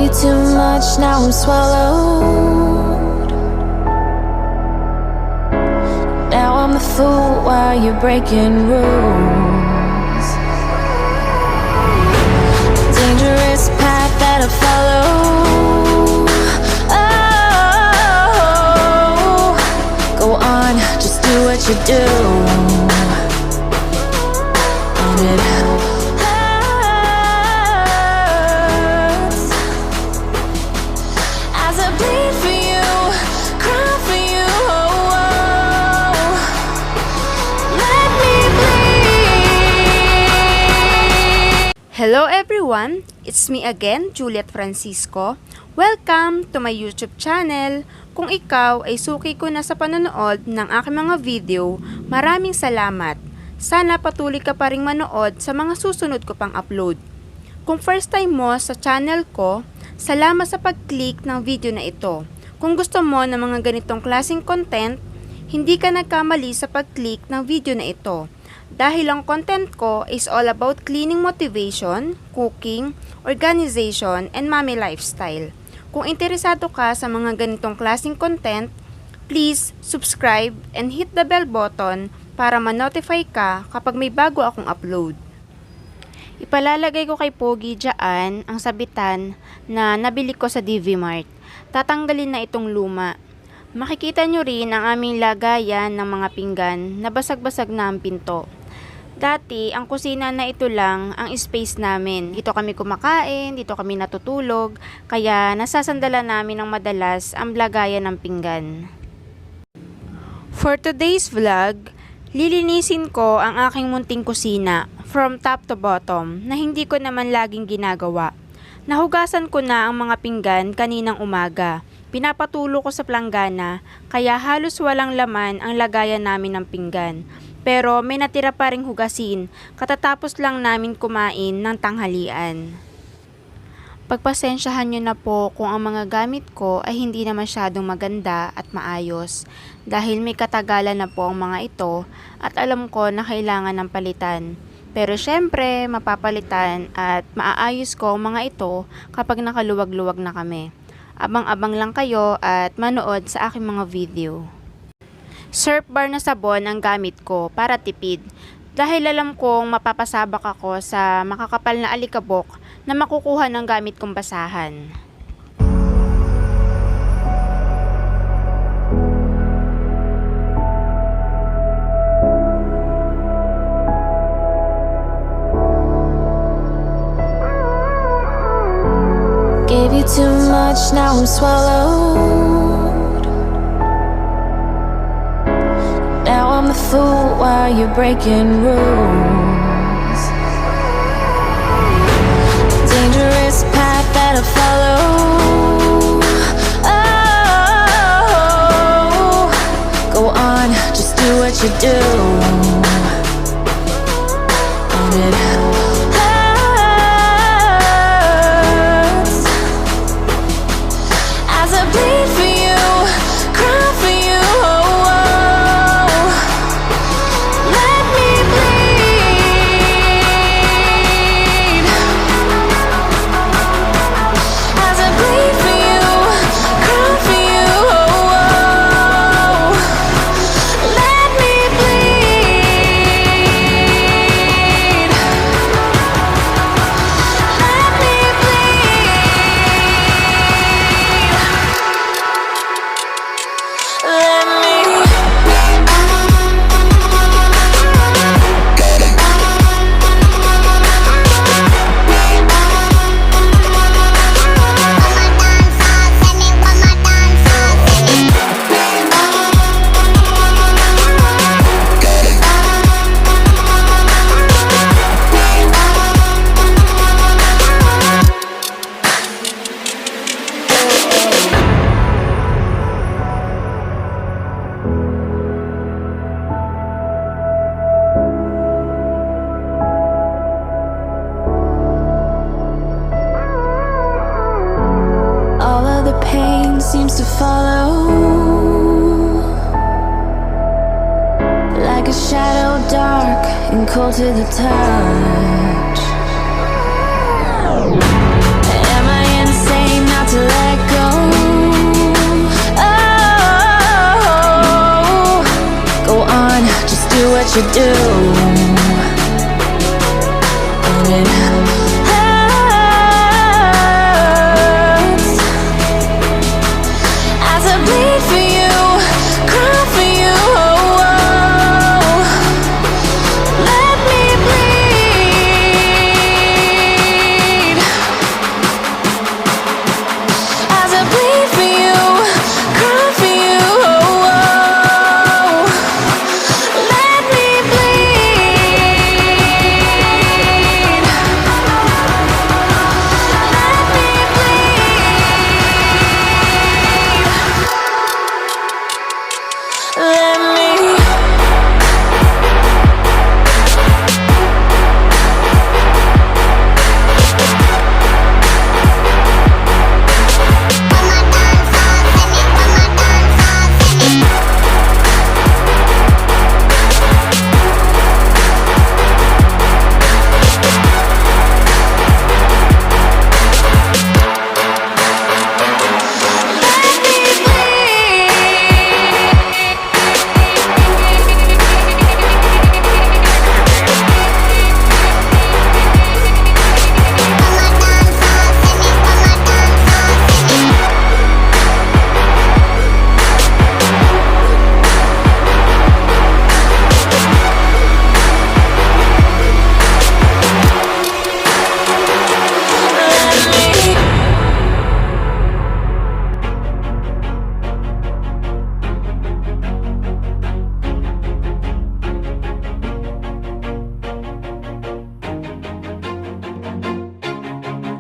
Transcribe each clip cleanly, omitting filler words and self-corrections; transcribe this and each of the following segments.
you too much, now I'm swallowed. Now I'm the fool while you're breaking rules. Dangerous path that I follow. Oh, go on, just do what you do. And it hurts as I bleed for you, cry for you. Oh, let me bleed. Hello everyone! It's me again, Juliet Francisco. Welcome to my YouTube channel. Kung ikaw ay suki ko na sa panonood ng aking mga video, maraming salamat. Sana patuloy ka pa ring manood sa mga susunod ko pang upload. Kung first time mo sa channel ko, salamat sa pag-click ng video na ito. Kung gusto mo ng mga ganitong klaseng content, hindi ka nagkamali sa pag-click ng video na ito. Dahil ang content ko is all about cleaning motivation, cooking, organization, and mommy lifestyle. Kung interesado ka sa mga ganitong klaseng content, please subscribe and hit the bell button para ma-notify ka kapag may bago akong upload. Ipalalagay ko kay Pogi dyan ang sabitan na nabili ko sa DV Mart. Tatanggalin na itong luma. Makikita nyo rin ang aming lagayan ng mga pinggan na basag-basag na ang pinto. Dati, ang kusina na ito lang ang space namin. Dito kami kumakain, dito kami natutulog, kaya nasasandalan namin ng madalas ang lagayan ng pinggan. For today's vlog, lilinisin ko ang aking munting kusina from top to bottom na hindi ko naman laging ginagawa. Nahugasan ko na ang mga pinggan kaninang umaga. Pinapatulo ko sa planggana kaya halos walang laman ang lagayan namin ng pinggan. Pero may natira pa ring hugasin katatapos lang namin kumain ng tanghalian. Pagpasensyahan nyo na po kung ang mga gamit ko ay hindi na masyadong maganda at maayos dahil may katagalan na po ang mga ito at alam ko na kailangan ng palitan. Pero syempre, mapapalitan at maaayos ko ang mga ito kapag nakaluwag-luwag na kami. Abang-abang lang kayo at manood sa aking mga video. Surf bar na sabon ang gamit ko para tipid dahil alam kong mapapasabak ako sa makakapal na alikabok na makukuha ng gamit kong basahan. Gave you too much, now I'm swallowed. Now I'm the fool while you're breaking rules. Dangerous path that I follow. Oh, go on, just do what you do. And it hurts as I bleed for you, cry for you. Let me bleed as I bleed for you, cry for you. Let me bleed. Let me bleed. Let me. All of the pain seems to follow like a shadow, dark and cold to the touch. Am I insane? to let go. Oh, go on, just do what you do. And it hurts as I bleed for you, cry for you. Oh, let me bleed as I bleed for you, cry for you. Oh, let me bleed. Let me bleed. Let me.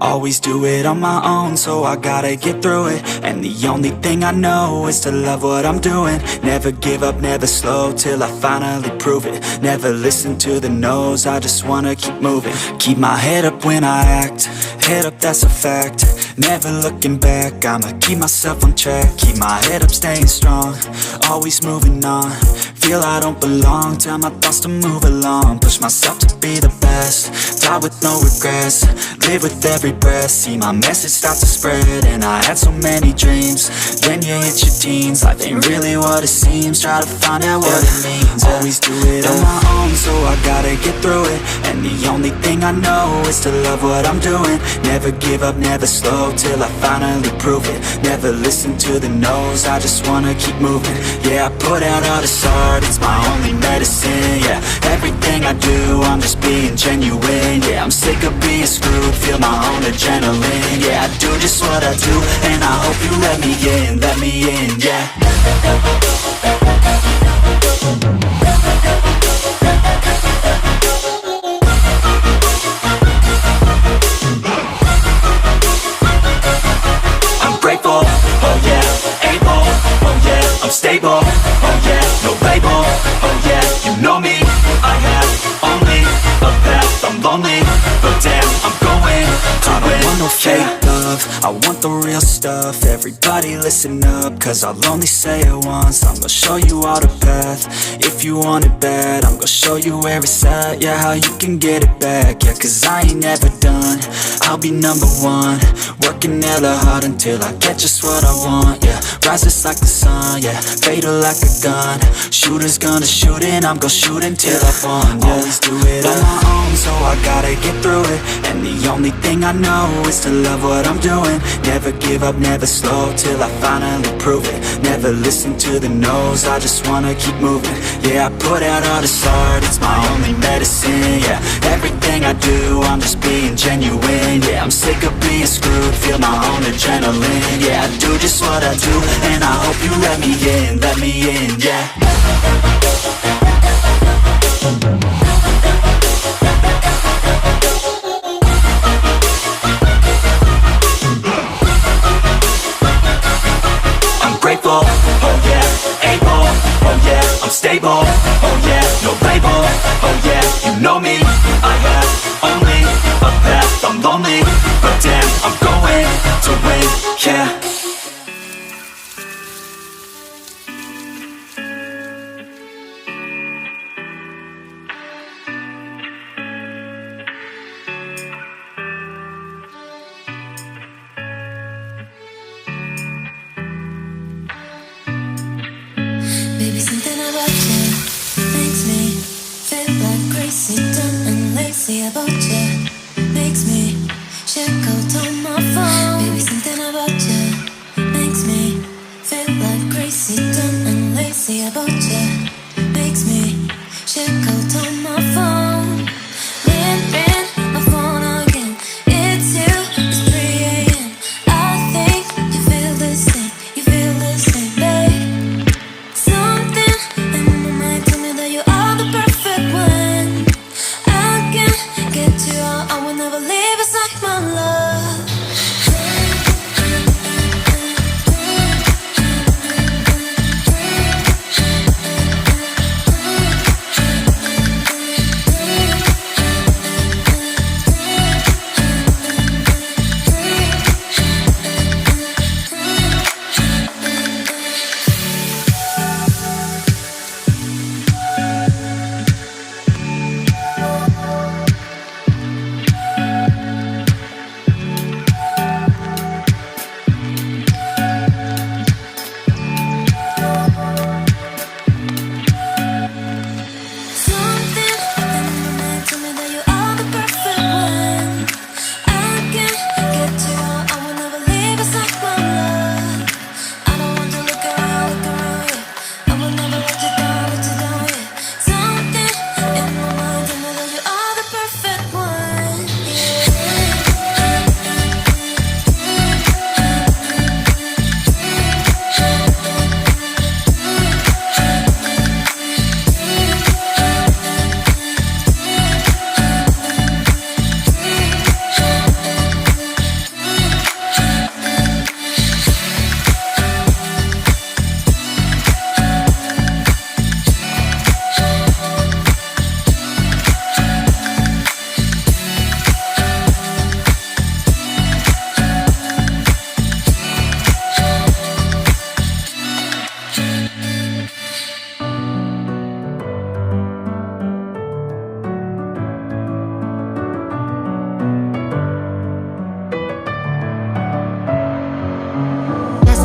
Always do it on my own, so I gotta get through it. And the only thing I know is to love what I'm doing. Never give up, never slow, till I finally prove it. Never listen to the no's, I just wanna keep moving. Keep my head up when I act, head up, that's a fact. Never looking back, I'ma keep myself on track. Keep my head up, staying strong, always moving on. Feel I don't belong, tell my thoughts to move along. Push myself to be the best, die with no regrets. Live with every breath, see my message start to spread. And I had so many dreams, then you hit your teens. Life ain't really what it seems, try to find out what it means. Always do it on my own, so I gotta get through it. And the only thing I know is to love what I'm doing. Never give up, never slow, till I finally prove it. Never listen to the no's, I just wanna keep moving. Yeah, I put out all this art, it's my only medicine. Yeah, everything I do, I'm just being genuine. Yeah, I'm sick of being screwed, feel my own adrenaline. Yeah, I do just what I do, and I hope you let me in, yeah. I'm grateful, oh yeah, able, oh yeah, I'm stable, oh yeah, no label, oh yeah, you know me, I have only a path, I'm lonely, but damn, I'm going to win. I don't want no fake love, I want the real stuff. Everybody listen up, cause I'll only say it once. I'm gonna show you all the path, if you want it bad. I'm gonna show you where it's at, yeah, how you can get it back. Yeah, cause I ain't never done, I'll be number one. Working hella hard until I get just what I want, yeah. Rises like the sun, yeah, fatal like a gun. Shooter's gonna shoot and I'm gonna shoot until I won, yeah. Always do it on my own, so I gotta get through it. And the only thing I know is to love what I'm doing. Never give up, never slow, till I finally prove it. Never listen to the no's, I just wanna keep moving. Yeah, I put out all this art, it's my only medicine. Yeah, everything I do, I'm just being genuine. Yeah, I'm sick of being screwed, feel my own adrenaline. Yeah, I do just what I do, and I hope you let me in, yeah. Grateful, oh yeah, able, oh yeah, I'm stable, oh yeah, no label, oh yeah, you know me, I have only a path, I'm lonely, but damn, I'm going to win, yeah. crazy, dumb and lazy about you. Makes me check out on my phone. Baby, something about you makes me feel like crazy, dumb and lazy about you. Makes me check out on my phone. Ring my phone again. It's you, it's 3 a.m. I think you feel this thing, babe. Something in my mind tell me that you are the perfect one. I can't get you out, I will never leave aside my love.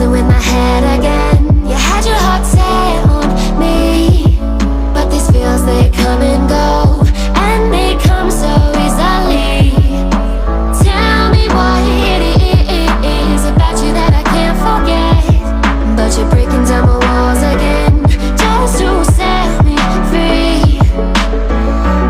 In my head again, you had your heart set on me, but these feels, they come and go, and they come so easily. Tell me what it is about you that I can't forget, but you're breaking down my walls again, just to set me free.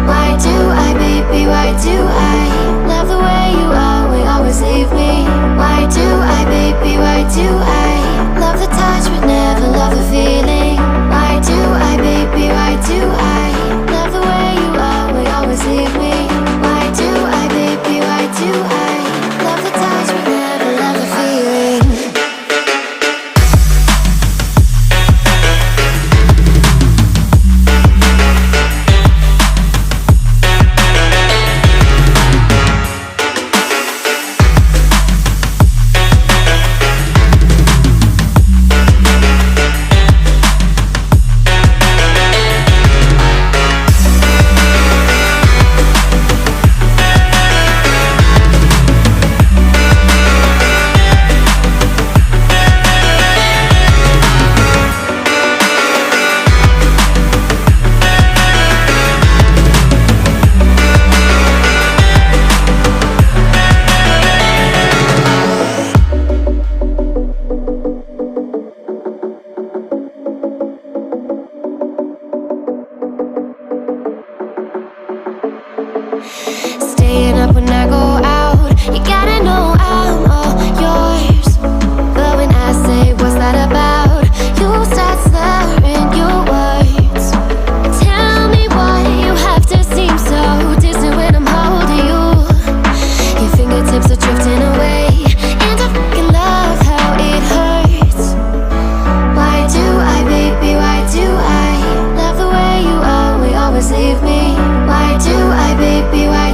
Why do I, baby, why do I love the way you are, we always leave me? Why do I, baby, why do I love the touch but never love the feeling? Why do I, baby, why do I love the way you are, we always leave me? Why do I, baby, why do I love the touch but never love the feeling? Staying up when I go out, you gotta know I'm all yours. But when I say what's that about, you start slurring your words. Tell me why you have to seem so distant when I'm holding you. Your fingertips are drifting away, and I fucking love how it hurts. Why do I, baby, why do I love the way you are, we always leave me? Why do I, baby, why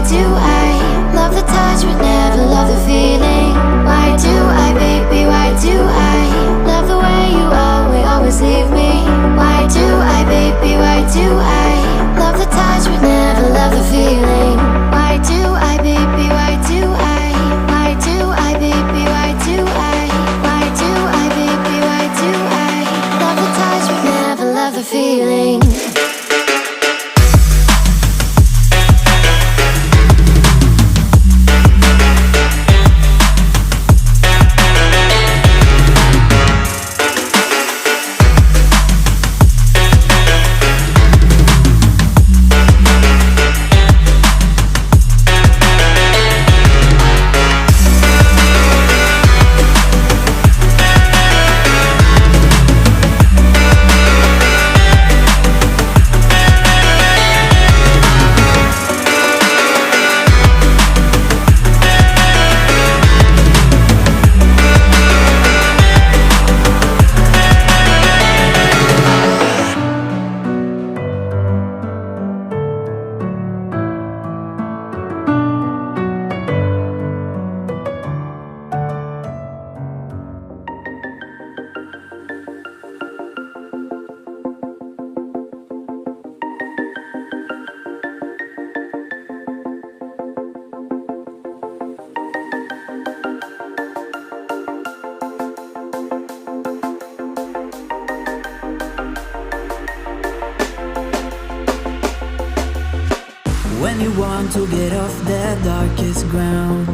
when you want to get off the darkest ground,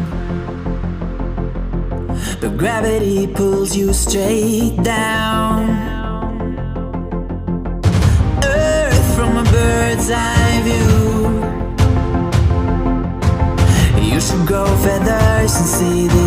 but gravity pulls you straight down. Earth from a bird's eye view. You should grow feathers and see the